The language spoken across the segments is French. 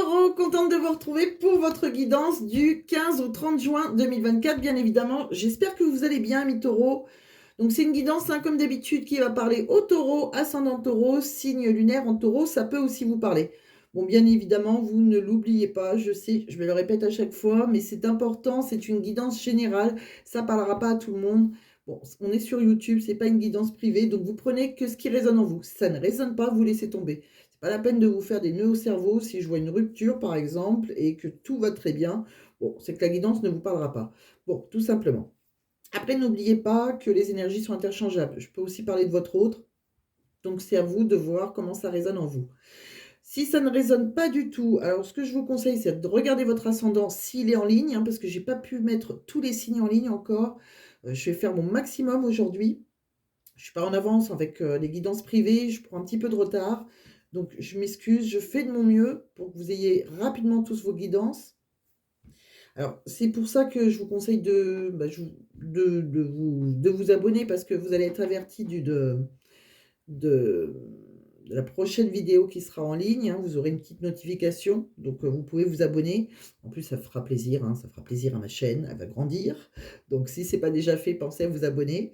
Taureau, contente de vous retrouver pour votre guidance du 15 au 30 juin 2024, bien évidemment. J'espère que vous allez bien, mes taureaux. Donc, c'est une guidance, hein, comme d'habitude, qui va parler au taureau, ascendant taureau, signe lunaire en taureau. Ça peut aussi vous parler. Bon, bien évidemment, vous ne l'oubliez pas. Je sais, je me le répète à chaque fois, mais c'est important. C'est une guidance générale. Ça ne parlera pas à tout le monde. Bon, on est sur YouTube, c'est pas une guidance privée, donc vous prenez que ce qui résonne en vous. Si ça ne résonne pas, vous laissez tomber. C'est pas la peine de vous faire des nœuds au cerveau si je vois une rupture, par exemple, et que tout va très bien. Bon, c'est que la guidance ne vous parlera pas. Bon, tout simplement. Après, n'oubliez pas que les énergies sont interchangeables. Je peux aussi parler de votre autre. Donc, c'est à vous de voir comment ça résonne en vous. Si ça ne résonne pas du tout, alors ce que je vous conseille, c'est de regarder votre ascendant s'il est en ligne, hein, parce que j'ai pas pu mettre tous les signes en ligne encore. Je vais faire mon maximum aujourd'hui. Je suis pas en avance avec les guidances privées, je prends un petit peu de retard. Donc, je m'excuse, je fais de mon mieux pour que vous ayez rapidement tous vos guidances. Alors, c'est pour ça que je vous conseille de vous abonner parce que vous allez être averti de, de la prochaine vidéo qui sera en ligne, hein. Vous aurez une petite notification, donc vous pouvez vous abonner. En plus, ça fera plaisir, hein, ça fera plaisir à ma chaîne, elle va grandir. Donc, si ce n'est pas déjà fait, pensez à vous abonner.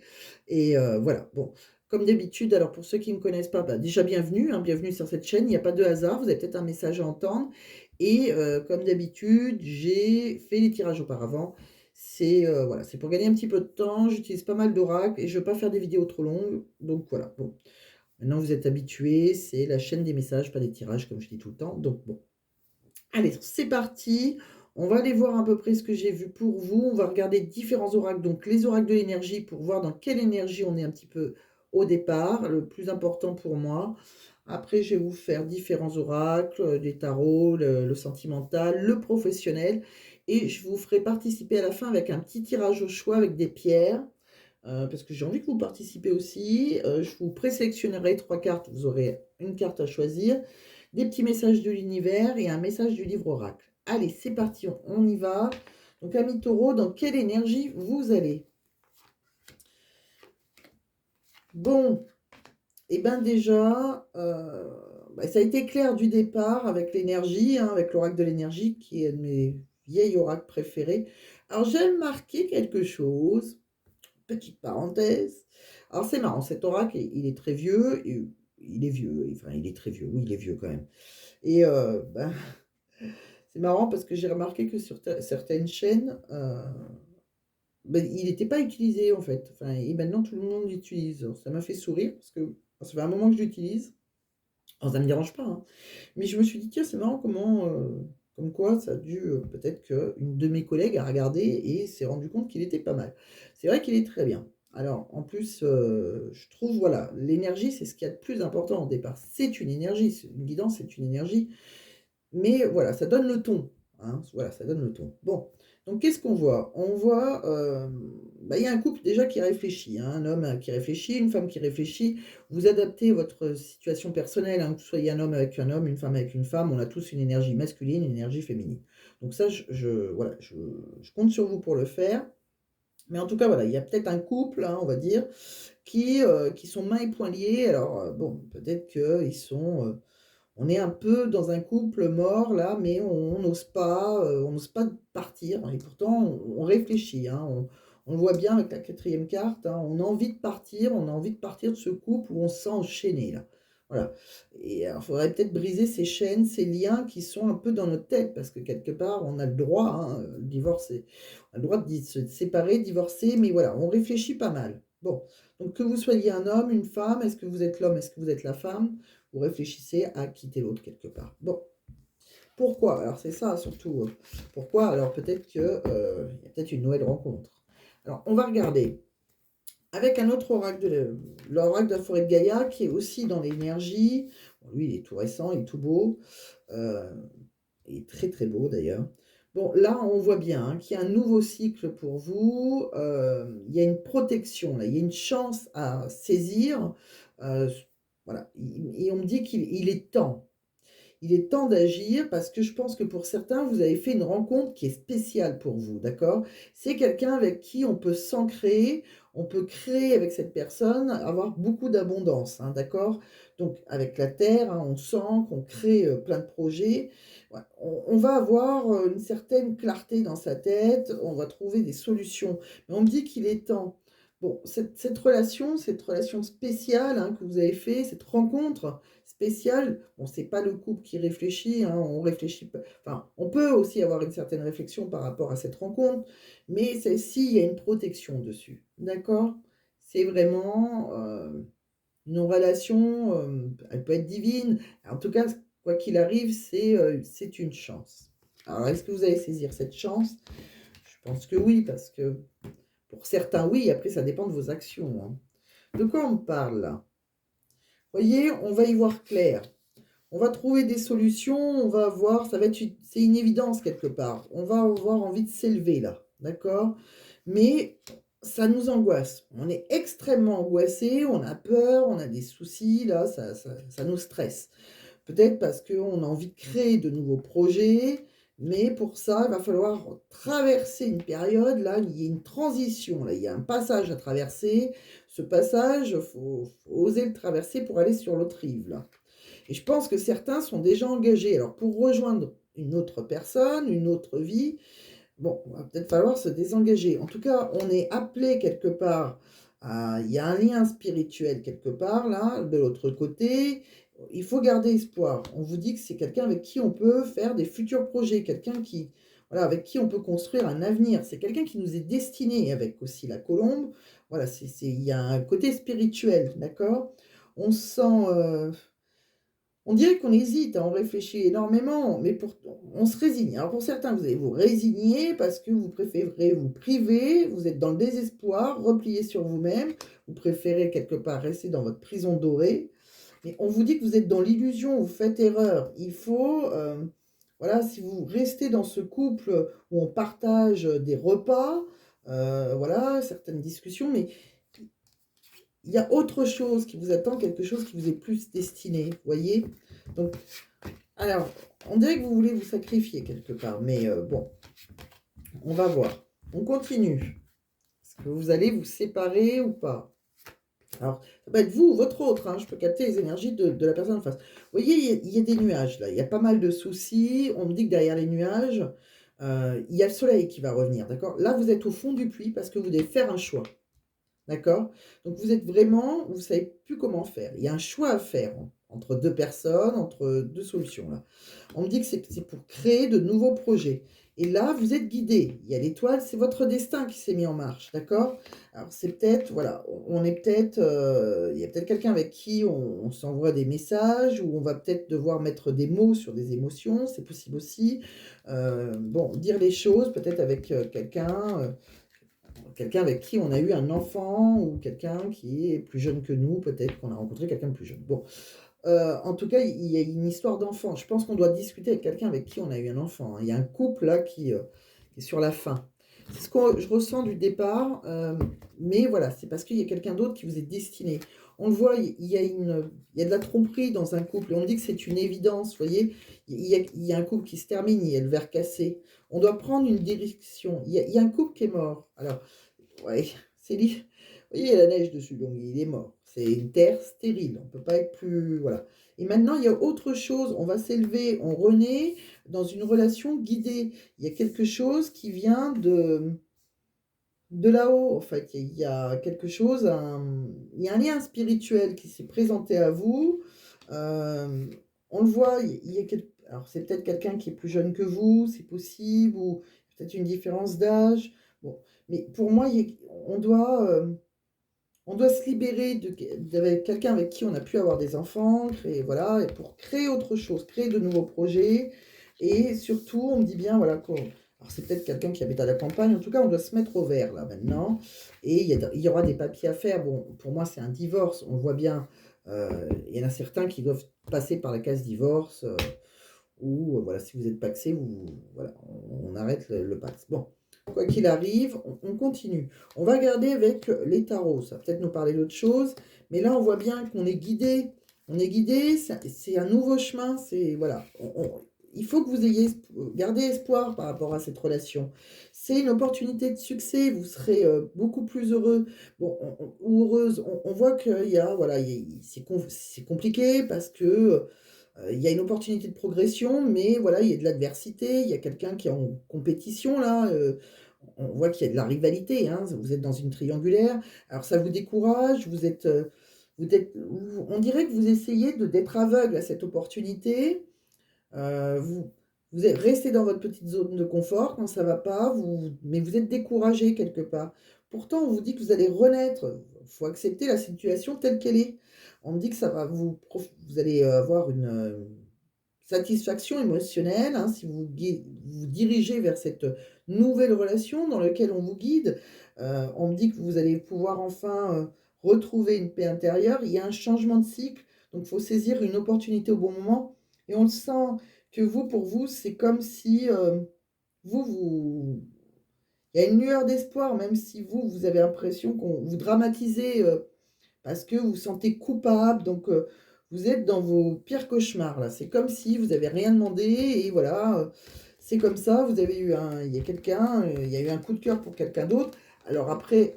Et voilà, bon, comme d'habitude, alors pour ceux qui ne me connaissent pas, déjà bienvenue, hein, bienvenue sur cette chaîne, il n'y a pas de hasard, vous avez peut-être un message à entendre. Et comme d'habitude, j'ai fait les tirages auparavant. C'est voilà, c'est pour gagner un petit peu de temps, j'utilise pas mal d'oracles et je ne veux pas faire des vidéos trop longues. Donc voilà, bon. Maintenant, vous êtes habitués, c'est la chaîne des messages, pas des tirages, comme je dis tout le temps. Donc, bon. Allez, c'est parti. On va aller voir à peu près ce que j'ai vu pour vous. On va regarder différents oracles, donc les oracles de l'énergie, pour voir dans quelle énergie on est un petit peu au départ, le plus important pour moi. Après, je vais vous faire différents oracles, des tarots, le sentimental, le professionnel. Et je vous ferai participer à la fin avec un petit tirage au choix avec des pierres. Parce que j'ai envie que vous participez aussi. Je vous présélectionnerai 3 cartes, vous aurez une carte à choisir, des petits messages de l'univers et un message du livre oracle. Allez, c'est parti, on y va. Donc, ami taureau, dans quelle énergie vous allez? Bon, et bien déjà, ça a été clair du départ avec l'énergie, hein, avec l'oracle de l'énergie, qui est un de mes vieilles oracles préférés. Alors, j'ai marqué quelque chose. Petite parenthèse. Alors c'est marrant, cet oracle, il est très vieux, et il est vieux, enfin il est très vieux, oui il est vieux quand même. Et c'est marrant parce que j'ai remarqué que sur certaines chaînes, il n'était pas utilisé en fait. Enfin, et maintenant tout le monde l'utilise. Alors, ça m'a fait sourire parce que ça fait un moment que je l'utilise. Alors ça ne me dérange pas, hein. Mais je me suis dit, tiens, c'est marrant comment, comme quoi ça a dû, peut-être qu'une de mes collègues a regardé et s'est rendu compte qu'il était pas mal. C'est vrai qu'il est très bien. Alors, en plus, je trouve, voilà, l'énergie, c'est ce qu'il y a de plus important au départ. C'est une énergie, une guidance, c'est une énergie. Mais voilà, ça donne le ton, hein, voilà, ça donne le ton. Bon, donc qu'est-ce qu'on voit? On voit, il y a un couple déjà qui réfléchit, hein, un homme qui réfléchit, une femme qui réfléchit. Vous adaptez votre situation personnelle, hein, que vous soyez un homme avec un homme, une femme avec une femme, on a tous une énergie masculine, une énergie féminine. Donc ça, voilà, je compte sur vous pour le faire. Mais en tout cas, voilà, il y a peut-être un couple, hein, on va dire, qui sont mains et poings liés. Alors, bon, peut-être qu'ils sont, on est un peu dans un couple mort là, mais on n'ose pas partir et pourtant on réfléchit, hein. On le voit bien avec la quatrième carte, hein, on a envie de partir, on a envie de partir de ce couple où on se sent enchaîné là. Voilà. Et alors, il faudrait peut-être briser ces chaînes, ces liens qui sont un peu dans notre tête, parce que quelque part, on a le droit, hein, le divorce, on a le droit de se séparer, divorcer, mais voilà, on réfléchit pas mal. Bon, donc que vous soyez un homme, une femme, est-ce que vous êtes l'homme, est-ce que vous êtes la femme? Vous réfléchissez à quitter l'autre quelque part. Bon, pourquoi? Alors c'est ça surtout. Pourquoi? Alors peut-être que il y a peut-être une nouvelle rencontre. Alors on va regarder avec un autre oracle l'oracle de la forêt de Gaïa qui est aussi dans l'énergie. Bon, lui, il est tout récent, il est tout beau. Euh, il est très très beau d'ailleurs. Bon, là, on voit bien, hein, qu'il y a un nouveau cycle pour vous. Il y a une protection, là, il y a une chance à saisir. Euh, voilà. Et on me dit qu'il est temps. il est temps d'agir parce que je pense que pour certains, vous avez fait une rencontre qui est spéciale pour vous, d'accord? C'est quelqu'un avec qui on peut s'ancrer, on peut créer avec cette personne, avoir beaucoup d'abondance, hein, d'accord? Donc avec la terre, hein, on sent qu'on crée, plein de projets. Ouais, on va avoir, une certaine clarté dans sa tête, on va trouver des solutions. Mais on me dit qu'il est temps. Bon, cette relation spéciale, hein, que vous avez fait, cette rencontre spéciale, bon, c'est pas le couple qui réfléchit, hein, on réfléchit pas enfin, on peut aussi avoir une certaine réflexion par rapport à cette rencontre, mais celle-ci, il y a une protection dessus, d'accord? C'est vraiment, une relation, elle peut être divine. En tout cas, quoi qu'il arrive, c'est une chance. Alors, est-ce que vous allez saisir cette chance? Je pense que oui, parce que pour certains, oui, après ça dépend de vos actions, hein. De quoi on me parle là? Voyez, on va y voir clair. On va trouver des solutions, on va avoir, ça va être c'est une évidence quelque part. On va avoir envie de s'élever là, d'accord? Mais ça nous angoisse. On est extrêmement angoissé, on a peur, on a des soucis, là, ça nous stresse. Peut-être parce qu'on a envie de créer de nouveaux projets, mais pour ça, il va falloir traverser une période, là, il y a une transition, là, il y a un passage à traverser. Ce passage, faut oser le traverser pour aller sur l'autre rive, là. Et je pense que certains sont déjà engagés. Alors, pour rejoindre une autre personne, une autre vie, bon, il va peut-être falloir se désengager. En tout cas, on est appelé quelque part à il y a un lien spirituel quelque part là, de l'autre côté. Il faut garder espoir. On vous dit que c'est quelqu'un avec qui on peut faire des futurs projets, quelqu'un qui voilà, avec qui on peut construire un avenir. C'est quelqu'un qui nous est destiné avec aussi la colombe. Voilà, il y a un côté spirituel, d'accord? On sent, on dirait qu'on hésite, hein, on réfléchit énormément, mais on se résigne. Alors pour certains, vous allez vous résigner parce que vous préférez vous priver, vous êtes dans le désespoir, replié sur vous-même, vous préférez quelque part rester dans votre prison dorée. Mais on vous dit que vous êtes dans l'illusion, vous faites erreur. Il faut, voilà, si vous restez dans ce couple où on partage des repas, voilà, certaines discussions, mais il y a autre chose qui vous attend, quelque chose qui vous est plus destiné, vous voyez? Donc, alors, on dirait que vous voulez vous sacrifier quelque part, mais bon, on va voir. On continue. Est-ce que vous allez vous séparer ou pas? Alors, ça peut être vous ou votre autre, hein, je peux capter les énergies de la personne en face. Vous voyez, il y a des nuages là, il y a pas mal de soucis. On me dit que derrière les nuages, il y a le soleil qui va revenir, d'accord? Là, vous êtes au fond du puits parce que vous devez faire un choix. D'accord? Donc vous êtes vraiment vous savez plus comment faire. Il y a un choix à faire entre 2 personnes, entre 2 solutions là. On me dit que c'est pour créer de nouveaux projets et là, vous êtes guidé. Il y a l'étoile, c'est votre destin qui s'est mis en marche, d'accord? Alors c'est peut-être voilà, on est peut-être, il y a peut-être quelqu'un avec qui on s'envoie des messages ou on va peut-être devoir mettre des mots sur des émotions, c'est possible aussi. Bon, dire les choses peut-être avec, quelqu'un avec qui on a eu un enfant ou quelqu'un qui est plus jeune que nous, peut-être qu'on a rencontré quelqu'un de plus jeune. Bon, en tout cas, il y a une histoire d'enfant. Je pense qu'on doit discuter avec quelqu'un avec qui on a eu un enfant, hein. Il y a un couple là qui est sur la fin. C'est ce que je ressens du départ, mais voilà, c'est parce qu'il y a quelqu'un d'autre qui vous est destiné. On le voit, il y a de la tromperie dans un couple et on dit que c'est une évidence, vous voyez? Il y a un couple qui se termine, il y a le verre cassé. On doit prendre une direction. Il y a un couple qui est mort. Alors, ouais, c'est lui. Vous voyez, il y a la neige dessus, donc il est mort. C'est une terre stérile, on ne peut pas être plus. Voilà. Et maintenant, il y a autre chose. On va s'élever, on renaît dans une relation guidée. Il y a quelque chose qui vient de là-haut, en fait. Il y a quelque chose, il y a un lien spirituel qui s'est présenté à vous. Euh, on le voit, il y a alors c'est peut-être quelqu'un qui est plus jeune que vous, c'est possible, ou peut-être une différence d'âge. Bon, mais pour moi, on doit se libérer d'avec quelqu'un avec qui on a pu avoir des enfants, créer, voilà, et pour créer autre chose, créer de nouveaux projets. Et surtout, on me dit bien, voilà, alors c'est peut-être quelqu'un qui habite à la campagne, en tout cas, on doit se mettre au vert, là, maintenant. Et il y aura des papiers à faire. Bon, pour moi, c'est un divorce, on le voit bien. Il y en a certains qui doivent passer par la case divorce, ou voilà, si vous êtes paxé, voilà, on arrête le pax. Bon. Quoi qu'il arrive, on continue. On va regarder avec les tarots, ça va peut-être nous parler d'autre chose, mais là on voit bien qu'on est guidé On est guidé, c'est un nouveau chemin, c'est voilà. Il faut que vous ayez gardé espoir par rapport à cette relation. C'est une opportunité de succès, vous serez beaucoup plus heureux bon, ou heureuse. On voit qu'il y a, voilà, c'est compliqué parce que il y a une opportunité de progression, mais voilà, il y a de l'adversité, il y a quelqu'un qui est en compétition là. On voit qu'il y a de la rivalité, hein, vous êtes dans une triangulaire. Alors ça vous décourage, on dirait que vous essayez d'être aveugle à cette opportunité. Vous vous êtes resté dans votre petite zone de confort quand ça va pas, mais vous êtes découragé quelque part. Pourtant, on vous dit que vous allez renaître. Il faut accepter la situation telle qu'elle est. On me dit que ça va vous allez avoir une satisfaction émotionnelle, hein, si vous dirigez vers cette nouvelle relation dans laquelle on vous guide. On me dit que vous allez pouvoir enfin retrouver une paix intérieure. Il y a un changement de cycle, donc il faut saisir une opportunité au bon moment. Et on le sent que vous, pour vous, c'est comme si vous, il y a une lueur d'espoir, même si vous avez l'impression qu'on vous dramatisez parce que vous vous sentez coupable, donc vous êtes dans vos pires cauchemars là. C'est comme si vous avez rien demandé et voilà, c'est comme ça, vous avez eu un il y a quelqu'un, il y a eu un coup de cœur pour quelqu'un d'autre. Alors après,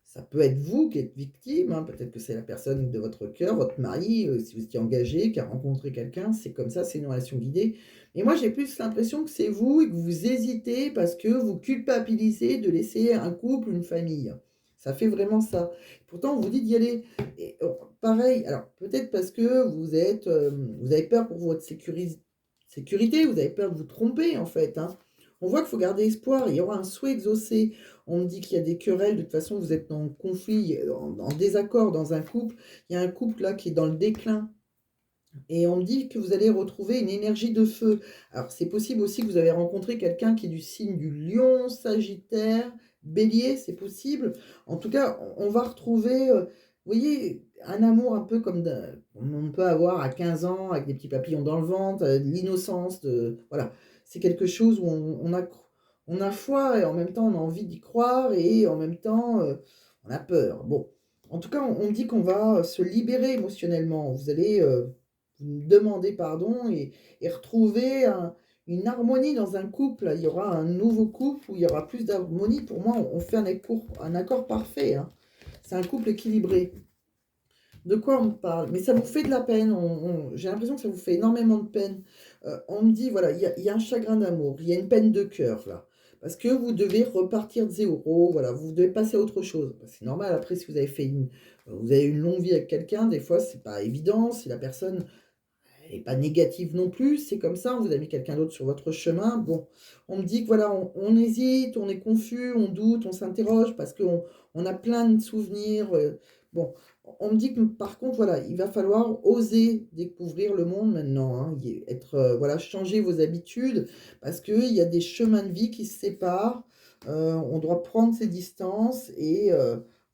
ça peut être vous qui êtes victime, hein, peut-être que c'est la personne de votre cœur, votre mari, si vous étiez engagé, qui a rencontré quelqu'un, c'est comme ça, c'est une relation guidée. Mais moi, j'ai plus l'impression que c'est vous et que vous hésitez parce que vous culpabilisez de laisser un couple, une famille. Ça fait vraiment ça. Pourtant, on vous dit d'y aller. Et pareil, alors peut-être parce que vous avez peur pour votre sécurité, vous avez peur de vous tromper en fait, hein. On voit qu'il faut garder espoir, il y aura un souhait exaucé. On me dit qu'il y a des querelles, de toute façon, vous êtes en conflit, en désaccord dans un couple. Il y a un couple là qui est dans le déclin. Et on me dit que vous allez retrouver une énergie de feu. Alors, c'est possible aussi que vous avez rencontré quelqu'un qui est du signe du lion, sagittaire, bélier, c'est possible. En tout cas, on va retrouver, vous voyez, un amour un peu comme on peut avoir à 15 ans, avec des petits papillons dans le ventre, de l'innocence, voilà. C'est quelque chose où on a foi et en même temps on a envie d'y croire et en même temps on a peur. Bon, en tout cas, on me dit qu'on va se libérer émotionnellement. Vous allez demander pardon et retrouver une harmonie dans un couple. Il y aura un nouveau couple où il y aura plus d'harmonie. Pour moi, on fait un accord parfait, hein. C'est un couple équilibré. De quoi on parle? Mais ça vous fait de la peine. J'ai l'impression que ça vous fait énormément de peine. On me dit, voilà, il y a un chagrin d'amour, il y a une peine de cœur là. Parce que vous devez repartir de zéro, voilà, vous devez passer à autre chose. Bah, c'est normal, après, si vous avez une longue vie avec quelqu'un, des fois, c'est pas évident. Si la personne elle est pas négative non plus, c'est comme ça, vous avez mis quelqu'un d'autre sur votre chemin. Bon, on me dit que voilà, on hésite, on est confus, on doute, on s'interroge parce on a plein de souvenirs. Bon, on me dit que par contre, voilà, il va falloir oser découvrir le monde maintenant, hein, voilà, changer vos habitudes parce qu'il y a des chemins de vie qui se séparent. On doit prendre ses distances et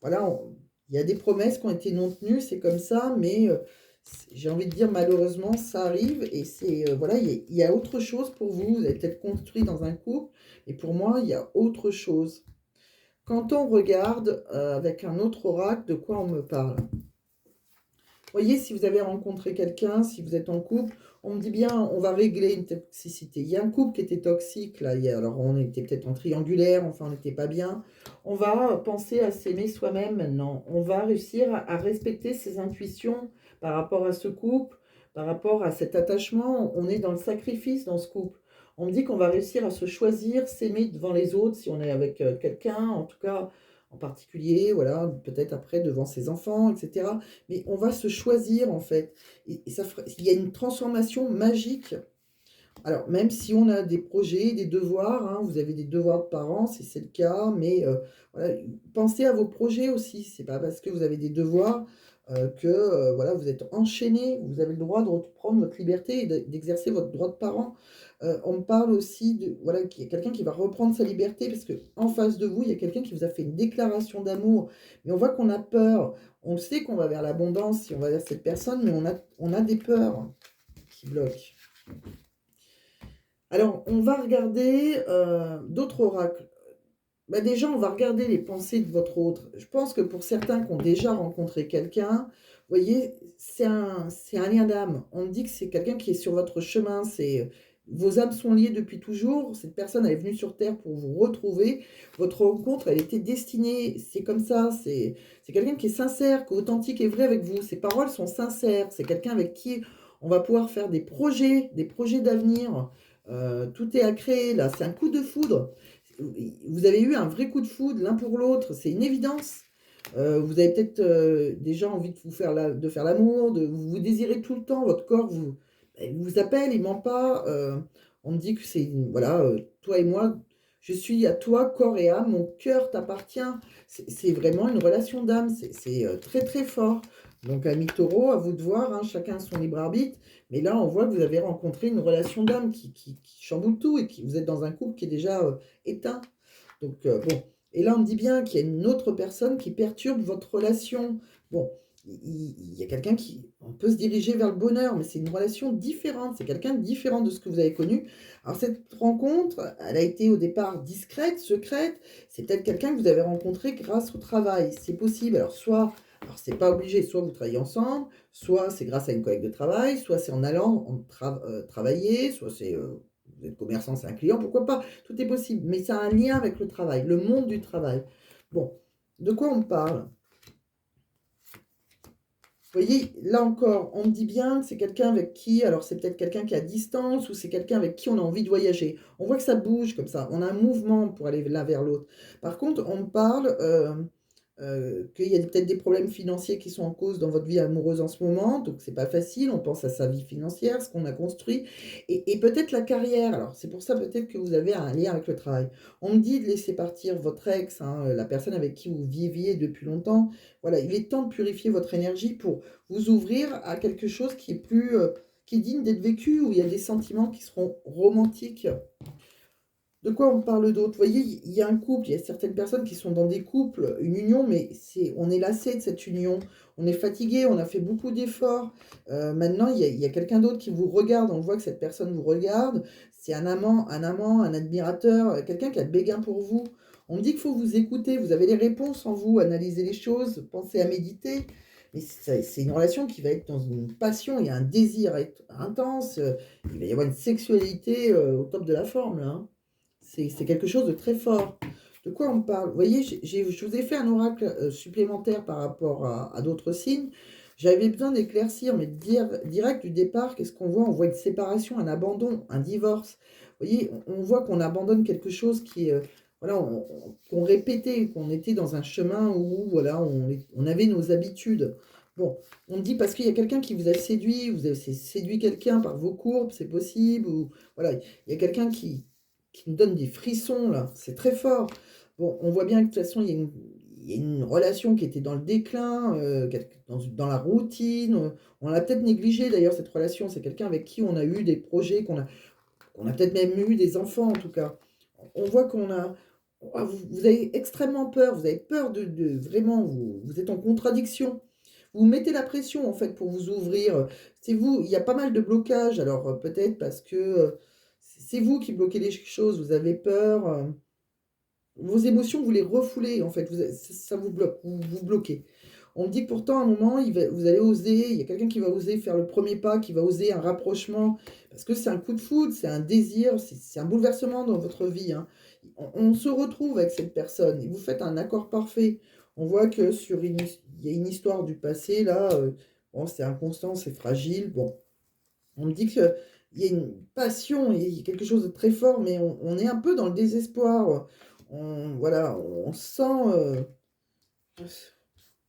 voilà, il y a des promesses qui ont été non tenues, c'est comme ça, mais j'ai envie de dire malheureusement ça arrive et c'est voilà, il y a autre chose pour vous. Vous avez peut-être construit dans un couple et pour moi il y a autre chose. Quand on regarde avec un autre oracle, de quoi on me parle? Voyez, si vous avez rencontré quelqu'un, si vous êtes en couple, on me dit bien, on va régler une toxicité. Il y a un couple qui était toxique, là, alors on était peut-être en triangulaire, enfin on n'était pas bien. On va penser à s'aimer soi-même maintenant. On va réussir à respecter ses intuitions par rapport à ce couple, par rapport à cet attachement. On est dans le sacrifice dans ce couple. On me dit qu'on va réussir à se choisir, s'aimer devant les autres si on est avec quelqu'un, en tout cas en particulier, voilà, peut-être après devant ses enfants, etc. Mais on va se choisir en fait. Et il y a une transformation magique. Alors, même si on a des projets, des devoirs, hein, vous avez des devoirs de parents, si c'est le cas, mais voilà, pensez à vos projets aussi. C'est pas parce que vous avez des devoirs que voilà, vous êtes enchaîné. Vous avez le droit de reprendre votre liberté et d'exercer votre droit de parent. On me parle aussi de voilà, qu'il y a quelqu'un qui va reprendre sa liberté parce que en face de vous, il y a quelqu'un qui vous a fait une déclaration d'amour. Mais on voit qu'on a peur. On sait qu'on va vers l'abondance si on va vers cette personne, mais on a des peurs qui bloquent. Alors, on va regarder d'autres oracles. Bah, déjà, on va regarder les pensées de votre autre. Je pense que pour certains qui ont déjà rencontré quelqu'un, vous voyez, c'est un lien d'âme. On me dit que c'est quelqu'un qui est sur votre chemin, vos âmes sont liées depuis toujours. Cette personne, elle est venue sur terre pour vous retrouver. Votre rencontre, elle était destinée. C'est comme ça. C'est quelqu'un qui est sincère, qui est authentique et vrai avec vous. Ses paroles sont sincères. C'est quelqu'un avec qui on va pouvoir faire des projets d'avenir. Tout est à créer là. C'est un coup de foudre. Vous avez eu un vrai coup de foudre l'un pour l'autre, c'est une évidence. Vous avez peut-être déjà envie de faire l'amour, vous désirez tout le temps, votre corps il vous appelle, il ment pas. On me dit que c'est, voilà, toi et moi, je suis à toi, corps et âme, mon cœur t'appartient. C'est vraiment une relation d'âme, c'est très très fort. Donc, ami taureau, à vous de voir, hein, chacun son libre arbitre. Mais là, on voit que vous avez rencontré une relation d'âme qui chamboule tout et vous êtes dans un couple qui est déjà éteint. Donc, bon. Et là, on me dit bien qu'il y a une autre personne qui perturbe votre relation. Bon, il y a quelqu'un qui. On peut se diriger vers le bonheur, mais c'est une relation différente. C'est quelqu'un de différent de ce que vous avez connu. Alors, cette rencontre, elle a été au départ discrète, secrète. C'est peut-être quelqu'un que vous avez rencontré grâce au travail. C'est possible. Alors c'est pas obligé, soit vous travaillez ensemble, soit c'est grâce à une collègue de travail, soit c'est en allant travailler, soit c'est vous êtes commerçant, c'est un client, pourquoi pas? Tout est possible, mais ça a un lien avec le travail, le monde du travail. Bon, de quoi on parle? Vous voyez, là encore, on me dit bien que c'est quelqu'un avec qui, alors c'est peut-être quelqu'un qui est à distance ou c'est quelqu'un avec qui on a envie de voyager. On voit que ça bouge comme ça, on a un mouvement pour aller l'un vers l'autre. Par contre, on me parle qu'il y a peut-être des problèmes financiers qui sont en cause dans votre vie amoureuse en ce moment, donc c'est pas facile, on pense à sa vie financière, ce qu'on a construit, et peut-être la carrière. Alors c'est pour ça peut-être que vous avez un lien avec le travail. On me dit de laisser partir votre ex, hein, la personne avec qui vous viviez depuis longtemps. Voilà, il est temps de purifier votre énergie pour vous ouvrir à quelque chose qui est plus, qui est digne d'être vécu, où il y a des sentiments qui seront romantiques. De quoi on parle d'autre? Vous voyez, il y a un couple, il y a certaines personnes qui sont dans des couples, une union, mais on est lassé de cette union. On est fatigué, on a fait beaucoup d'efforts. Maintenant, il y a quelqu'un d'autre qui vous regarde. On voit que cette personne vous regarde. C'est un amant, un admirateur, quelqu'un qui a de béguin pour vous. On me dit qu'il faut vous écouter. Vous avez les réponses en vous, analyser les choses, penser à méditer. Mais c'est une relation qui va être dans une passion, il y a un désir intense, il va y avoir une sexualité au top de la forme, là, hein. C'est quelque chose de très fort. De quoi on parle? Vous voyez, je vous ai fait un oracle supplémentaire par rapport à d'autres signes. J'avais besoin d'éclaircir, mais de dire direct du départ, qu'est-ce qu'on voit? On voit une séparation, un abandon, un divorce. Vous voyez, on voit qu'on abandonne quelque chose qui est, voilà, qu'on répétait, qu'on était dans un chemin où, voilà, on avait nos habitudes. Bon, on me dit parce qu'il y a quelqu'un qui vous a séduit, vous avez séduit quelqu'un par vos courbes, c'est possible, ou voilà, il y a quelqu'un qui me donne des frissons, là. C'est très fort. Bon, on voit bien que de toute façon, il y a une relation qui était dans le déclin, dans la routine. On l'a peut-être négligé d'ailleurs, cette relation. C'est quelqu'un avec qui on a eu des projets, qu'on a peut-être même eu des enfants en tout cas. On voit qu'on a. Vous avez extrêmement peur, vous avez peur vraiment, vous êtes en contradiction. Vous mettez la pression en fait pour vous ouvrir. C'est vous, il y a pas mal de blocages, alors peut-être parce que c'est vous qui bloquez les choses, vous avez peur, vos émotions, vous les refoulez en fait, ça vous bloque, vous bloquez. On me dit que pourtant, à un moment, vous allez oser, il y a quelqu'un qui va oser faire le premier pas, qui va oser un rapprochement, parce que c'est un coup de foudre, c'est un désir, c'est un bouleversement dans votre vie, hein. On se retrouve avec cette personne, et vous faites un accord parfait. On voit que il y a une histoire du passé, là, bon, c'est inconstant, c'est fragile, bon. On me dit qu'il y a une passion, il y a quelque chose de très fort, mais on est un peu dans le désespoir. Voilà, on sent...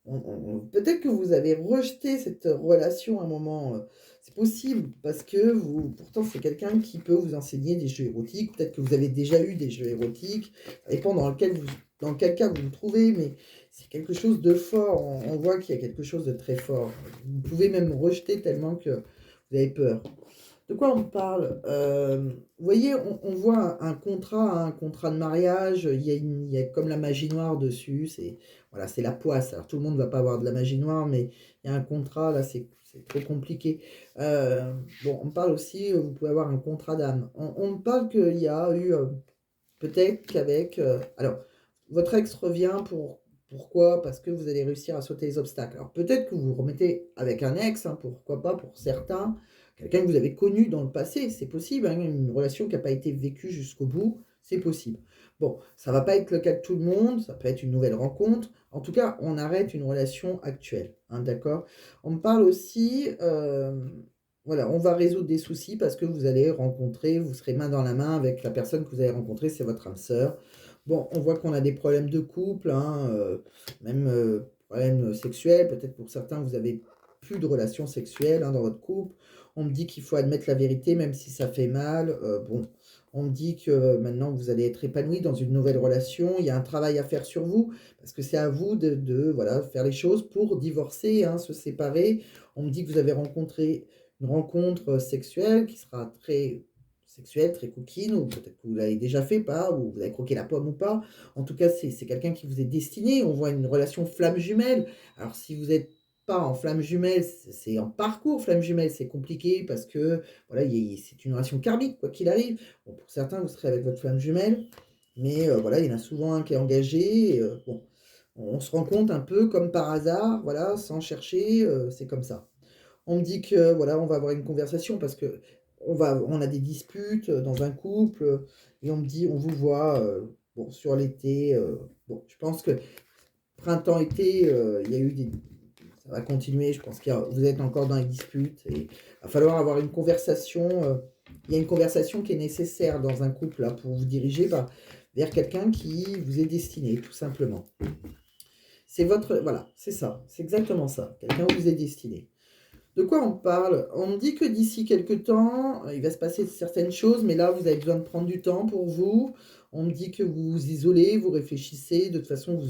peut-être que vous avez rejeté cette relation à un moment. C'est possible, parce que pourtant, c'est quelqu'un qui peut vous enseigner des jeux érotiques. Peut-être que vous avez déjà eu des jeux érotiques. Ça dépend dans quel cas vous vous trouvez, mais c'est quelque chose de fort. On voit qu'il y a quelque chose de très fort. Vous pouvez même rejeter tellement que vous avez peur. De quoi on parle? Vous voyez, on voit un contrat de mariage, il y a comme la magie noire dessus, voilà, c'est la poisse. Alors tout le monde ne va pas avoir de la magie noire, mais il y a un contrat, là, c'est trop compliqué. Bon, on parle aussi, vous pouvez avoir un contrat d'âme. On me parle qu'il y a eu, peut-être qu'avec... alors, votre ex revient pourquoi? Parce que vous allez réussir à sauter les obstacles. Alors peut-être que vous vous remettez avec un ex, hein, pourquoi pas pour certains, quelqu'un que vous avez connu dans le passé, c'est possible, hein, une relation qui a pas été vécue jusqu'au bout, c'est possible. Bon, ça va pas être le cas de tout le monde, ça peut être une nouvelle rencontre. En tout cas, on arrête une relation actuelle, hein, d'accord? On me parle aussi, voilà, on va résoudre des soucis parce que vous allez rencontrer, vous serez main dans la main avec la personne que vous allez rencontrer, c'est votre âme sœur. Bon, on voit qu'on a des problèmes de couple, hein, même, problèmes sexuels. Peut-être pour certains, vous avez plus de relations sexuelles, hein, dans votre couple. On me dit qu'il faut admettre la vérité même si ça fait mal. Bon, on me dit que maintenant vous allez être épanoui dans une nouvelle relation. Il y a un travail à faire sur vous parce que c'est à vous voilà, faire les choses pour divorcer, hein, se séparer. On me dit que vous avez rencontré une rencontre, sexuelle qui sera très sexuelle, très coquine, ou peut-être que vous l'avez déjà fait, pas, ou vous avez croqué la pomme ou pas. En tout cas, c'est quelqu'un qui vous est destiné. On voit une relation flamme jumelle. Alors si vous êtes pas en flamme jumelle, c'est en parcours flamme jumelle, c'est compliqué parce que, voilà, c'est une relation karmique, quoi qu'il arrive. Bon, pour certains, vous serez avec votre flamme jumelle, mais voilà, il y en a souvent un qui est engagé et bon, on se rend compte un peu comme par hasard, voilà, sans chercher, c'est comme ça. On me dit que, voilà, on va avoir une conversation parce que on a des disputes, dans un couple, et on me dit: «On vous voit, bon, sur l'été», bon, je pense que printemps-été, il y a eu des ça va continuer, je pense vous êtes encore dans les disputes et il va falloir avoir une conversation, il y a une conversation qui est nécessaire dans un couple, là, pour vous diriger vers quelqu'un qui vous est destiné, tout simplement. C'est votre voilà, c'est ça, c'est exactement ça, quelqu'un vous est destiné. De quoi on parle? On me dit que d'ici quelque temps, il va se passer certaines choses, mais là, vous avez besoin de prendre du temps pour vous. On me dit que vous vous isolez, vous réfléchissez. De toute façon,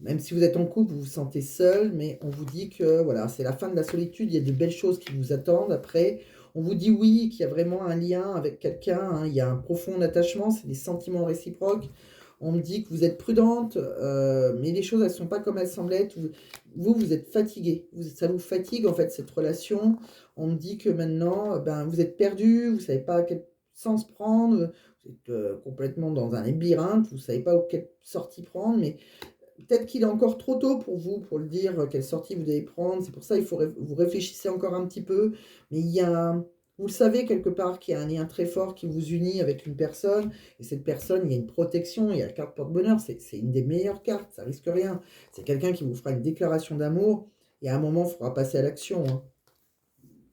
même si vous êtes en couple, vous vous sentez seul, mais on vous dit que voilà, c'est la fin de la solitude. Il y a de belles choses qui vous attendent après. On vous dit oui, qu'il y a vraiment un lien avec quelqu'un, hein. Il y a un profond attachement, c'est des sentiments réciproques. On me dit que vous êtes prudente, mais les choses, elles sont pas comme elles semblent être. Vous êtes fatigué. Ça vous fatigue, en fait, cette relation. On me dit que maintenant, ben, vous êtes perdu, vous savez pas quel sens prendre, vous êtes, complètement dans un labyrinthe, vous savez pas quelle sortie prendre, mais peut-être qu'il est encore trop tôt pour vous pour le dire, quelle sortie vous devez prendre. C'est pour ça il faut vous réfléchissez encore un petit peu, mais il y a vous le savez quelque part qu'il y a un lien très fort qui vous unit avec une personne et cette personne, il y a une protection, il y a la carte porte-bonheur, c'est une des meilleures cartes, ça risque rien. C'est quelqu'un qui vous fera une déclaration d'amour et à un moment, il faudra passer à l'action, hein.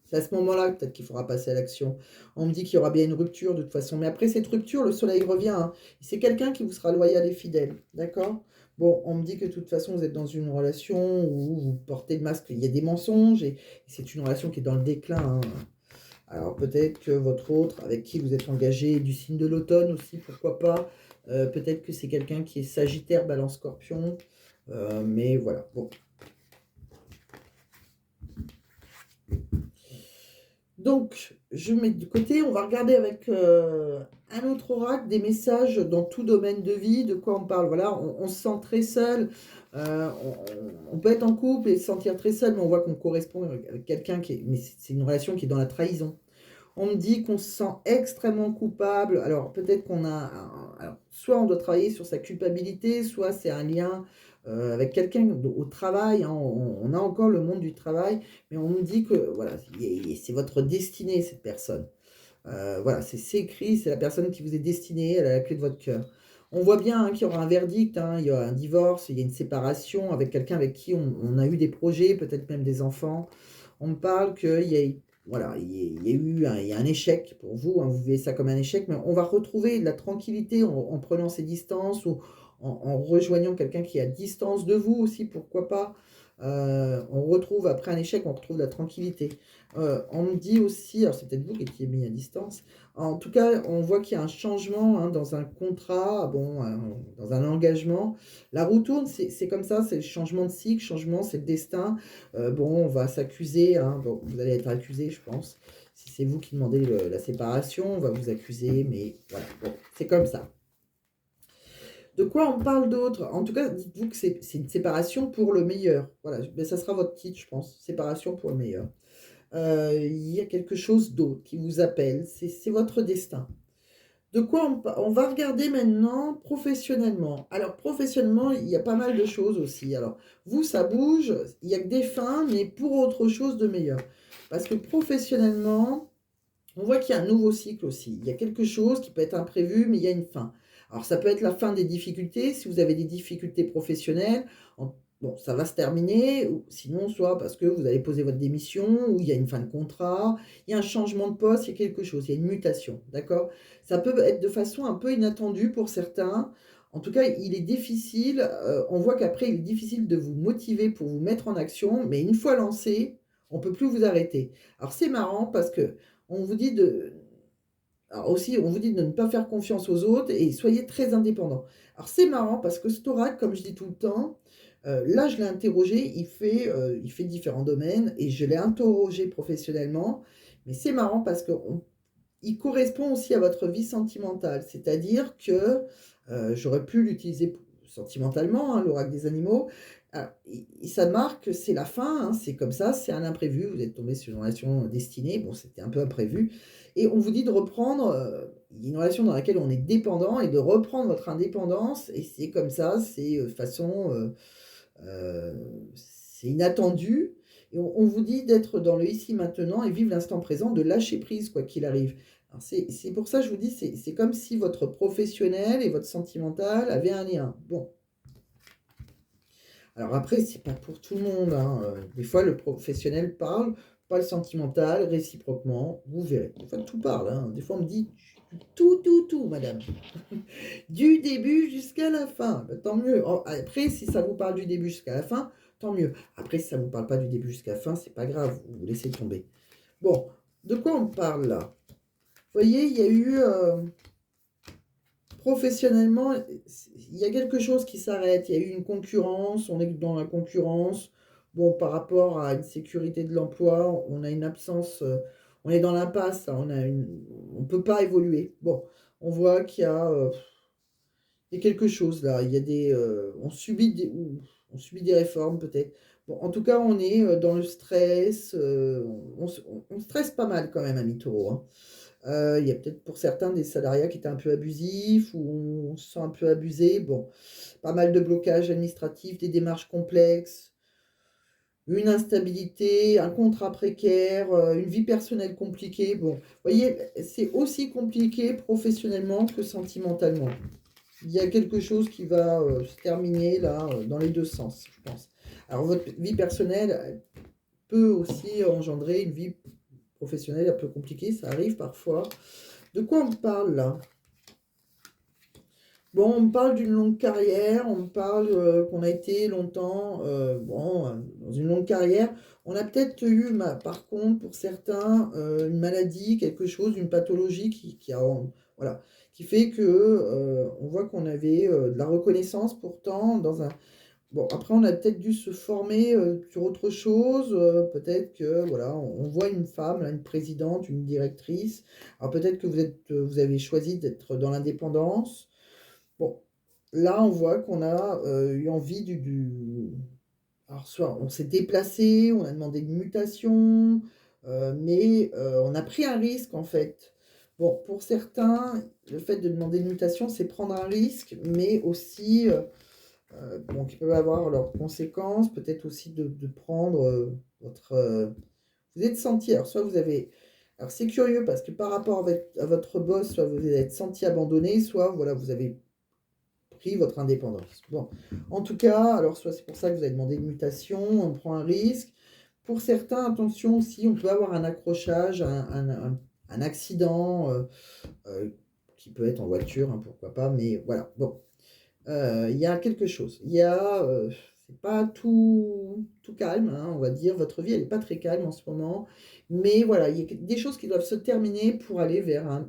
C'est à ce moment-là, peut-être qu'il faudra passer à l'action. On me dit qu'il y aura bien une rupture de toute façon, mais après cette rupture, le soleil revient, hein. C'est quelqu'un qui vous sera loyal et fidèle, d'accord? Bon, on me dit que de toute façon, vous êtes dans une relation où vous portez le masque, il y a des mensonges et c'est une relation qui est dans le déclin, hein. Alors peut-être que votre autre, avec qui vous êtes engagé, est du signe de l'automne aussi, pourquoi pas? Peut-être que c'est quelqu'un qui est Sagittaire, Balance, Scorpion, mais voilà, bon. Donc, je mets de côté, on va regarder avec un autre oracle des messages dans tout domaine de vie, de quoi on parle. Voilà, on se sent très seul, on peut être en couple et se sentir très seul, mais on voit qu'on correspond avec quelqu'un mais c'est une relation qui est dans la trahison. On me dit qu'on se sent extrêmement coupable. Alors peut-être qu'on a alors soit on doit travailler sur sa culpabilité, soit c'est un lien, avec quelqu'un au travail, hein. On a encore le monde du travail, mais on me dit que voilà, c'est votre destinée cette personne. Voilà, c'est écrit, c'est la personne qui vous est destinée, elle a la clé de votre cœur. On voit bien, hein, qu'il y aura un verdict, hein, il y aura un divorce, il y a une séparation avec quelqu'un avec qui on a eu des projets, peut-être même des enfants. On me parle qu'il y a voilà, il y a un échec pour vous, hein, vous vivez ça comme un échec, mais on va retrouver de la tranquillité en prenant ses distances ou en rejoignant quelqu'un qui est à distance de vous aussi, pourquoi pas. On retrouve après un échec, on retrouve de la tranquillité. On me dit aussi, alors c'est peut-être vous qui étiez mis à distance, en tout cas, on voit qu'il y a un changement, hein, dans un contrat, bon, dans un engagement. La roue tourne, c'est comme ça, c'est le changement de cycle, changement, c'est le destin. Bon, on va s'accuser, hein, bon, vous allez être accusé, je pense. Si c'est vous qui demandez la séparation, on va vous accuser, mais voilà, bon, c'est comme ça. De quoi on parle d'autre? En tout cas, dites-vous que c'est une séparation pour le meilleur. Voilà, beh, ça sera votre titre, je pense, séparation pour le meilleur. Il y a quelque chose d'autre qui vous appelle, c'est votre destin. De quoi on va regarder maintenant professionnellement. Alors, professionnellement, il y a pas mal de choses aussi. Alors, vous, ça bouge, il y a que des fins, mais pour autre chose de meilleur. Parce que professionnellement, on voit qu'il y a un nouveau cycle aussi. Il y a quelque chose qui peut être imprévu, mais il y a une fin. Alors, ça peut être la fin des difficultés. Si vous avez des difficultés professionnelles, bon, ça va se terminer. Ou sinon, soit parce que vous allez poser votre démission, ou il y a une fin de contrat, il y a un changement de poste, il y a quelque chose, il y a une mutation. D'accord? Ça peut être de façon un peu inattendue pour certains. En tout cas, il est difficile. On voit qu'après, il est difficile de vous motiver pour vous mettre en action, mais une fois lancé, on ne peut plus vous arrêter. Alors, c'est marrant parce que on vous dit de alors aussi, on vous dit de ne pas faire confiance aux autres et soyez très indépendant. Alors c'est marrant parce que cet oracle, comme je dis tout le temps, là je l'ai interrogé, il fait différents domaines et je l'ai interrogé professionnellement. Mais c'est marrant parce qu'il correspond aussi à votre vie sentimentale. C'est-à-dire que j'aurais pu l'utiliser sentimentalement, hein, l'oracle des animaux. Alors, ça marque que c'est la fin, hein, c'est comme ça, c'est un imprévu. Vous êtes tombé sur une relation destinée, bon, c'était un peu imprévu. Et on vous dit de reprendre, il y a une relation dans laquelle on est dépendant et de reprendre votre indépendance. Et c'est comme ça, c'est façon, c'est inattendu. Et on vous dit d'être dans le ici maintenant et vivre l'instant présent, de lâcher prise quoi qu'il arrive. Alors c'est pour ça que je vous dis, c'est comme si votre professionnel et votre sentimental avaient un lien. Bon, alors après, c'est pas pour tout le monde, hein. Des fois, le professionnel parle, pas le sentimental, réciproquement, vous verrez. Des fois, tout parle, hein. Des fois, on me dit tout, tout, tout, madame. Du début jusqu'à la fin. Ben, tant mieux. Après, si ça vous parle du début jusqu'à la fin, tant mieux. Après, si ça ne vous parle pas du début jusqu'à la fin, c'est pas grave, vous laissez tomber. Bon, de quoi on parle là? Vous voyez, il y a eu professionnellement, il y a quelque chose qui s'arrête. Il y a eu une concurrence, on est dans la concurrence. Bon, par rapport à une sécurité de l'emploi, on a une absence, on est dans l'impasse, là, on ne peut pas évoluer. Bon, on voit qu'il y a quelque chose là. Il y a on subit des réformes peut-être. Bon, en tout cas, on est dans le stress. On stresse pas mal quand même à mi-taureau, hein. Il y a peut-être pour certains des salariats qui étaient un peu abusifs ou on se sent un peu abusé. Bon, pas mal de blocages administratifs, des démarches complexes, une instabilité, un contrat précaire, une vie personnelle compliquée. Bon, vous voyez, c'est aussi compliqué professionnellement que sentimentalement. Il y a quelque chose qui va se terminer là, dans les deux sens, je pense. Alors, votre vie personnelle peut aussi engendrer une vie professionnelle un peu compliquée, ça arrive parfois. De quoi on parle là? Bon, on me parle d'une longue carrière, on me parle qu'on a été longtemps dans une longue carrière. On a peut-être eu, par contre, pour certains, une maladie, quelque chose, une pathologie voilà, qui fait que on voit qu'on avait de la reconnaissance pourtant dans un. Bon, après, on a peut-être dû se former sur autre chose. Peut-être que voilà, on voit une femme, là, une présidente, une directrice. Alors peut-être que vous avez choisi d'être dans l'indépendance. Bon, là, on voit qu'on a eu envie alors, soit on s'est déplacé, on a demandé une mutation, mais on a pris un risque, en fait. Bon, pour certains, le fait de demander une mutation, c'est prendre un risque, mais aussi, bon, qui peut avoir leurs conséquences, peut-être aussi de prendre votre... vous êtes senti, alors soit vous avez... Alors c'est curieux parce que par rapport à votre boss, soit vous êtes senti abandonné, soit voilà, vous avez pris votre indépendance. Bon, en tout cas, alors soit c'est pour ça que vous avez demandé une mutation, on prend un risque. Pour certains, attention aussi, on peut avoir un accrochage, un accident qui peut être en voiture, hein, pourquoi pas, mais voilà. Bon, il y a quelque chose. C'est pas tout calme, hein, on va dire. Votre vie, elle n'est pas très calme en ce moment. Mais voilà, il y a des choses qui doivent se terminer pour aller vers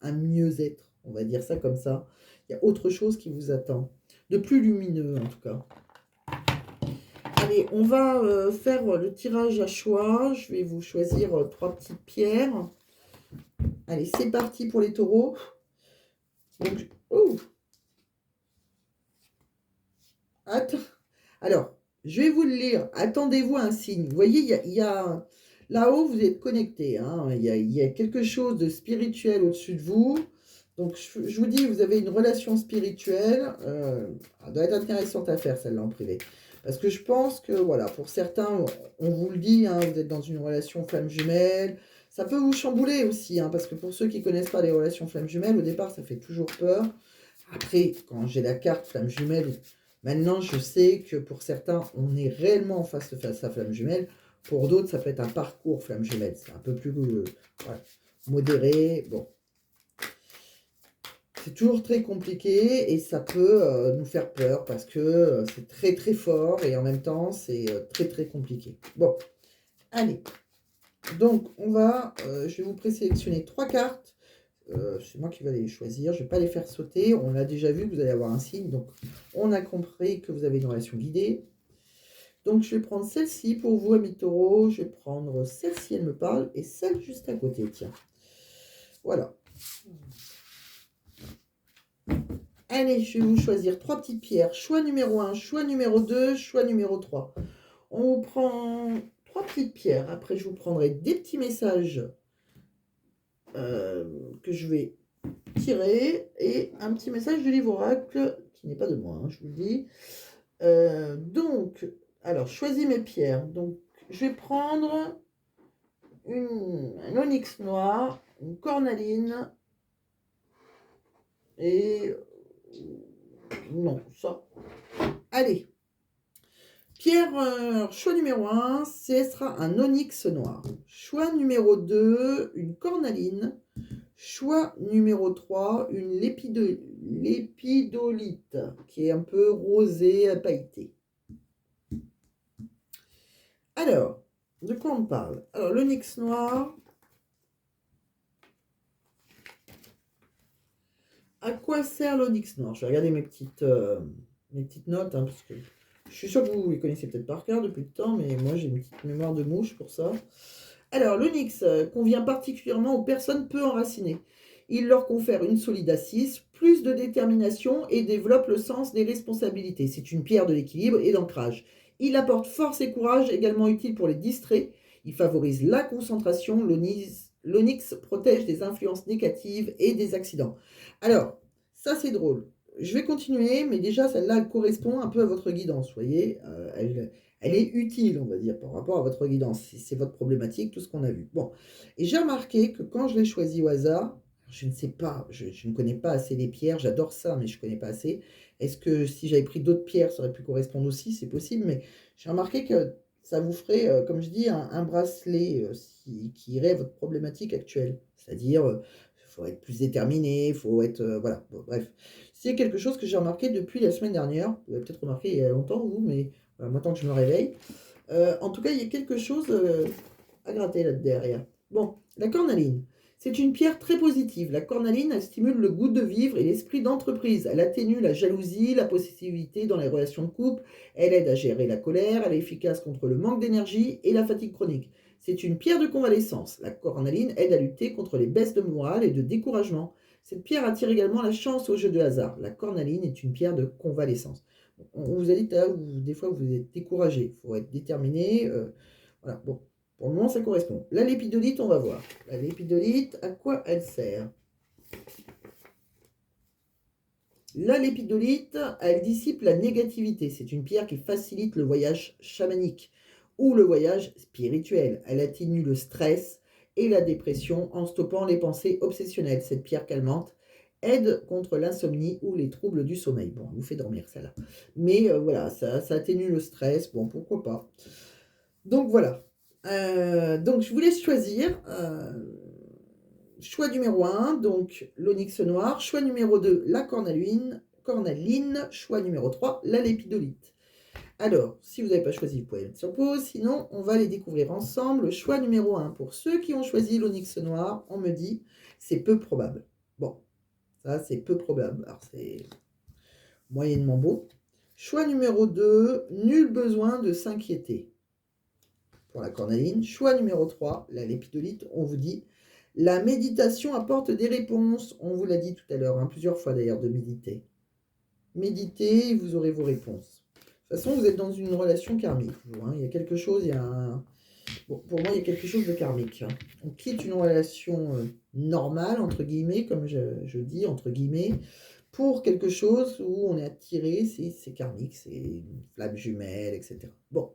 un mieux-être. On va dire ça comme ça. Il y a autre chose qui vous attend. De plus lumineux, en tout cas. Allez, on va faire le tirage à choix. Je vais vous choisir 3 petites pierres. Allez, c'est parti pour les taureaux. Donc, attends. Alors, je vais vous le lire. Attendez-vous à un signe. Vous voyez, là-haut, vous êtes connecté, hein. Il y a quelque chose de spirituel au-dessus de vous. Donc, je vous dis, vous avez une relation spirituelle. Elle doit être intéressante à faire, celle-là, en privé. Parce que je pense que, voilà, pour certains, on vous le dit, hein, vous êtes dans une relation flamme jumelle. Ça peut vous chambouler aussi, hein, parce que pour ceux qui ne connaissent pas les relations flamme jumelle, au départ, ça fait toujours peur. Après, quand j'ai la carte flamme jumelle, maintenant, je sais que pour certains, on est réellement en face de sa flamme jumelle. Pour d'autres, ça peut être un parcours flamme jumelle. C'est un peu plus voilà, modéré. Bon. C'est toujours très compliqué et ça peut nous faire peur parce que c'est très très fort et en même temps c'est très très compliqué. Bon, allez. Donc je vais vous présélectionner 3 cartes. C'est moi qui vais les choisir. Je ne vais pas les faire sauter. On l'a déjà vu, vous allez avoir un signe. Donc on a compris que vous avez une relation guidée. Donc je vais prendre celle-ci pour vous, amis taureaux. Je vais prendre celle-ci, elle me parle, et celle juste à côté, tiens. Voilà. Allez, je vais vous choisir 3 petites pierres. Choix numéro 1, choix numéro 2, choix numéro 3. On vous prend 3 petites pierres. Après, je vous prendrai des petits messages que je vais tirer et un petit message du livre oracle qui n'est pas de moi, hein, je vous le dis. Donc, alors, choisis mes pierres. Donc, je vais prendre un onyx noir, une cornaline et... non, ça. Allez. Pierre, choix numéro 1, ce sera un onyx noir. Choix numéro 2, une cornaline. Choix numéro 3, une lépidolite, qui est un peu rosée, pailletée. Alors, de quoi on parle? Alors, l'onyx noir. À quoi sert l'onyx noir? Je vais regarder mes petites notes, hein, parce que je suis sûre que vous les connaissez peut-être par cœur depuis le temps, mais moi j'ai une petite mémoire de mouche pour ça. Alors, l'onyx convient particulièrement aux personnes peu enracinées. Il leur confère une solide assise, plus de détermination et développe le sens des responsabilités. C'est une pierre de l'équilibre et d'ancrage. Il apporte force et courage, également utile pour les distraits. Il favorise la concentration. L'onyx protège des influences négatives et des accidents. Alors, ça c'est drôle. Je vais continuer, mais déjà celle-là elle correspond un peu à votre guidance, vous voyez. Elle est utile, on va dire, par rapport à votre guidance. C'est votre problématique, tout ce qu'on a vu. Bon, et j'ai remarqué que quand je l'ai choisi au hasard, je ne sais pas, je ne connais pas assez les pierres, j'adore ça, mais je ne connais pas assez. Est-ce que si j'avais pris d'autres pierres, ça aurait pu correspondre aussi? C'est possible, mais j'ai remarqué que ça vous ferait, comme je dis, un bracelet qui irait à votre problématique actuelle. C'est-à-dire, il faut être plus déterminé, il faut être... voilà, bon, bref. C'est quelque chose que j'ai remarqué depuis la semaine dernière. Vous avez peut-être remarqué il y a longtemps, vous, mais voilà, moi, tant que je me réveille. En tout cas, il y a quelque chose à gratter là derrière. Bon, la cornaline. C'est une pierre très positive. La cornaline, elle stimule le goût de vivre et l'esprit d'entreprise. Elle atténue la jalousie, la possessivité dans les relations de couple. Elle aide à gérer la colère. Elle est efficace contre le manque d'énergie et la fatigue chronique. C'est une pierre de convalescence. La cornaline aide à lutter contre les baisses de morale et de découragement. Cette pierre attire également la chance au jeu de hasard. La cornaline est une pierre de convalescence. On vous a dit tout à l'heure, des fois vous êtes découragé. Il faut être déterminé. Voilà, bon. Pour le moment, ça correspond. La lépidolite, on va voir. La lépidolite, à quoi elle sert? La lépidolite, elle dissipe la négativité. C'est une pierre qui facilite le voyage chamanique ou le voyage spirituel. Elle atténue le stress et la dépression en stoppant les pensées obsessionnelles. Cette pierre calmante aide contre l'insomnie ou les troubles du sommeil. Bon, elle vous fait dormir celle-là. Mais voilà, ça atténue le stress. Bon, pourquoi pas. Donc voilà. Donc je vous laisse choisir. Choix numéro 1, donc l'onyx noir. Choix numéro 2, la cornaline. Choix numéro 3, la lépidolite. Alors, si vous n'avez pas choisi, vous pouvez mettre sur pause. Sinon, on va les découvrir ensemble. Choix numéro 1, pour ceux qui ont choisi l'onyx noir, on me dit, c'est peu probable. Bon, ça c'est peu probable. Alors c'est moyennement beau. Choix numéro 2, nul besoin de s'inquiéter. Pour la cornaline. Choix numéro 3, la lépidolite, on vous dit, la méditation apporte des réponses. On vous l'a dit tout à l'heure, hein, plusieurs fois d'ailleurs, de méditer. Méditez, vous aurez vos réponses. De toute façon, vous êtes dans une relation karmique. Vous, hein. Il y a quelque chose, il y a Bon, pour moi, il y a quelque chose de karmique, hein. On quitte une relation normale, entre guillemets, comme je dis, entre guillemets, pour quelque chose où on est attiré, c'est karmique, c'est une flamme jumelle, etc. Bon,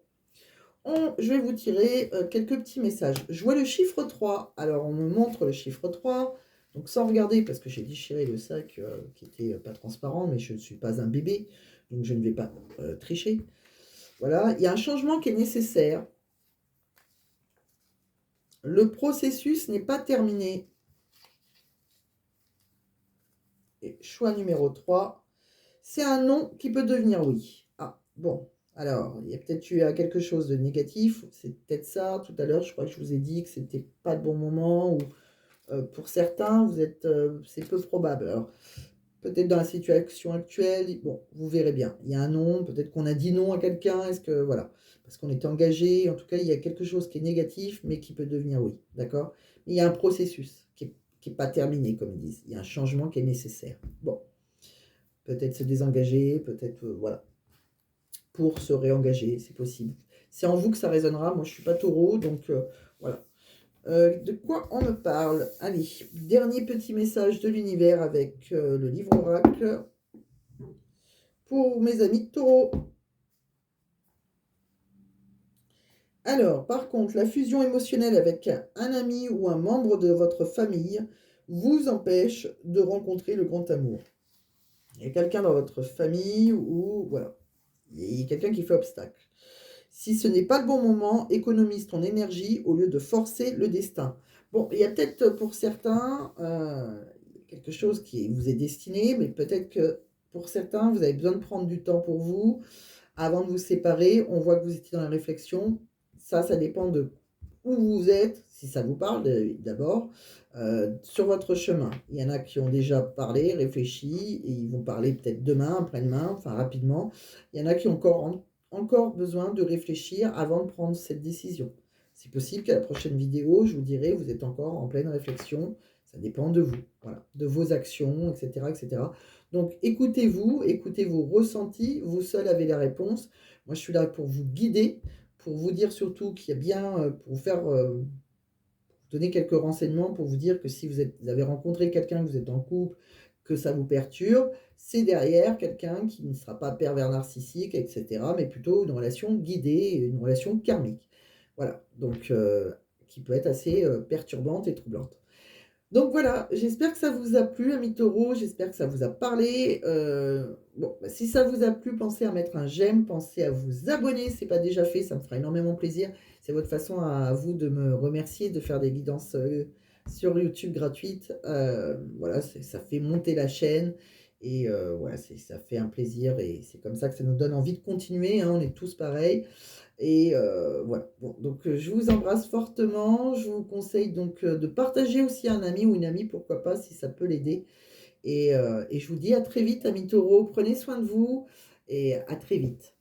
je vais vous tirer quelques petits messages. Je vois le chiffre 3. Alors, on me montre le chiffre 3. Donc, sans regarder, parce que j'ai déchiré le sac qui était pas transparent, mais je ne suis pas un bébé, donc je ne vais pas tricher. Voilà, il y a un changement qui est nécessaire. Le processus n'est pas terminé. Et choix numéro 3. C'est un non qui peut devenir oui. Ah, bon. Alors, il y a peut-être eu quelque chose de négatif. C'est peut-être ça. Tout à l'heure, je crois que je vous ai dit que c'était pas le bon moment. Ou pour certains, c'est peu probable. Alors, peut-être dans la situation actuelle, bon, vous verrez bien. Il y a un non. Peut-être qu'on a dit non à quelqu'un. Est-ce que, voilà. Parce qu'on est engagé. En tout cas, il y a quelque chose qui est négatif, mais qui peut devenir oui. D'accord? Mais il y a un processus qui est pas terminé, comme ils disent. Il y a un changement qui est nécessaire. Bon. Peut-être se désengager, peut-être, voilà, pour se réengager, c'est possible. C'est en vous que ça résonnera. Moi, je ne suis pas taureau, donc voilà. De quoi on me parle? Allez, dernier petit message de l'univers avec le livre oracle pour mes amis taureaux. Alors, par contre, la fusion émotionnelle avec un ami ou un membre de votre famille vous empêche de rencontrer le grand amour. Il y a quelqu'un dans votre famille ou voilà, il y a quelqu'un qui fait obstacle. Si ce n'est pas le bon moment, économise ton énergie au lieu de forcer le destin. Bon, il y a peut-être pour certains quelque chose qui vous est destiné, mais peut-être que pour certains, vous avez besoin de prendre du temps pour vous avant de vous séparer. On voit que vous étiez dans la réflexion. Ça dépend de où vous êtes, si ça vous parle d'abord, sur votre chemin. Il y en a qui ont déjà parlé, réfléchi, et ils vont parler peut-être demain, après-demain, enfin rapidement. Il y en a qui ont encore besoin de réfléchir avant de prendre cette décision. C'est possible qu'à la prochaine vidéo, je vous dirai, vous êtes encore en pleine réflexion. Ça dépend de vous, voilà, de vos actions, etc., etc. Donc écoutez-vous, écoutez vos ressentis, vous seul avez la réponse. Moi, je suis là pour vous guider, pour vous dire surtout qu'il y a bien, pour vous faire donner quelques renseignements pour vous dire que si vous avez rencontré quelqu'un, que vous êtes en couple, que ça vous perturbe, c'est derrière quelqu'un qui ne sera pas pervers narcissique, etc., mais plutôt une relation guidée, une relation karmique. Voilà, donc qui peut être assez perturbante et troublante. Donc voilà, j'espère que ça vous a plu, amis taureaux, j'espère que ça vous a parlé. Bon, bah, si ça vous a plu, pensez à mettre un j'aime, pensez à vous abonner, si ce n'est pas déjà fait, ça me fera énormément plaisir. C'est votre façon à vous de me remercier, de faire des guidances sur YouTube gratuites. Voilà, ça fait monter la chaîne et voilà, ça fait un plaisir et c'est comme ça que ça nous donne envie de continuer, hein, on est tous pareils. Et voilà. Bon, donc je vous embrasse fortement. Je vous conseille donc de partager aussi à un ami ou une amie, pourquoi pas, si ça peut l'aider. Et je vous dis à très vite, amis taureaux. Prenez soin de vous et à très vite.